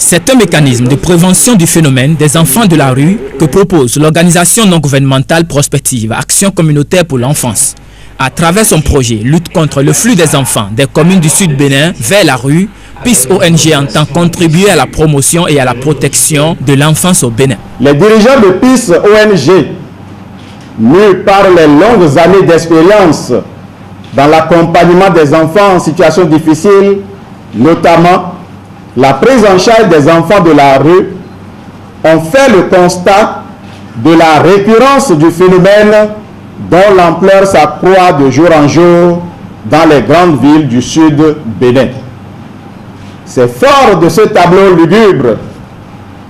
C'est un mécanisme de prévention du phénomène des enfants de la rue que propose l'organisation non gouvernementale prospective Action communautaire pour l'enfance. À travers son projet Lutte contre le flux des enfants des communes du Sud Bénin vers la rue, PIS ONG entend contribuer à la promotion et à la protection de l'enfance au Bénin. Les dirigeants de PIS ONG, mus par les longues années d'expérience dans l'accompagnement des enfants en situation difficile, notamment la prise en charge des enfants de la rue, ont fait le constat de la récurrence du phénomène dont l'ampleur s'accroît de jour en jour dans les grandes villes du Sud Bénin. C'est fort de ce tableau lugubre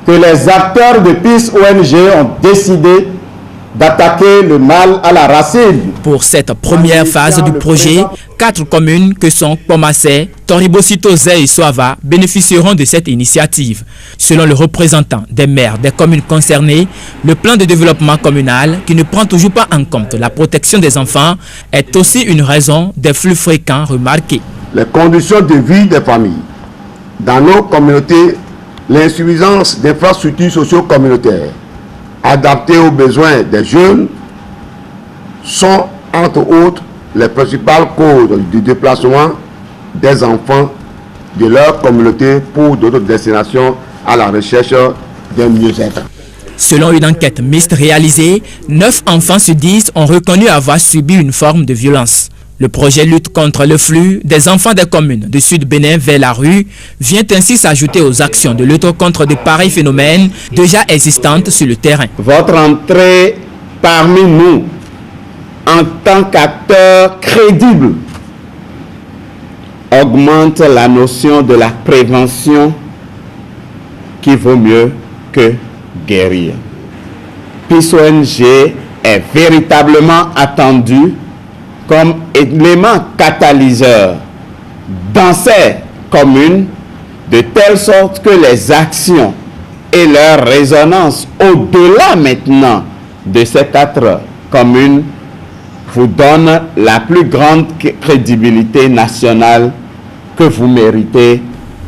que les acteurs de PIS ONG ont décidé d'attaquer le mal à la racine. Pour cette première phase du projet, 4 communes que sont Pomassé, Toribosito, Zé et Soava bénéficieront de cette initiative. Selon le représentant des maires des communes concernées, le plan de développement communal, qui ne prend toujours pas en compte la protection des enfants, est aussi une raison des flux fréquents remarqués. Les conditions de vie des familles. Dans nos communautés, l'insuffisance d'infrastructures socio-communautaires adaptées aux besoins des jeunes sont, entre autres, les principales causes du déplacement des enfants de leur communauté pour d'autres destinations à la recherche d'un mieux-être. Selon une enquête mixte réalisée, 9 enfants sur 10 ont reconnu avoir subi une forme de violence. Le projet lutte contre le flux des enfants des communes du Sud Bénin vers la rue vient ainsi s'ajouter aux actions de lutte contre de pareils phénomènes déjà existantes sur le terrain. Votre entrée parmi nous en tant qu'acteur crédible augmente la notion de la prévention qui vaut mieux que guérir. PIS ONG est véritablement attendu comme élément catalyseur dans ces communes, de telle sorte que les actions et leur résonance au-delà maintenant de ces 4 communes vous donnent la plus grande crédibilité nationale que vous méritez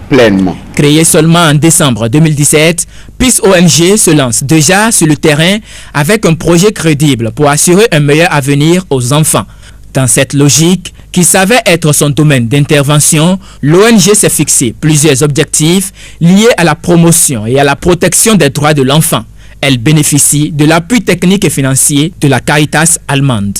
pleinement. Créé seulement en décembre 2017, PIS ONG se lance déjà sur le terrain avec un projet crédible pour assurer un meilleur avenir aux enfants. Dans cette logique, qui savait être son domaine d'intervention, l'ONG s'est fixé plusieurs objectifs liés à la promotion et à la protection des droits de l'enfant. Elle bénéficie de l'appui technique et financier de la Caritas allemande.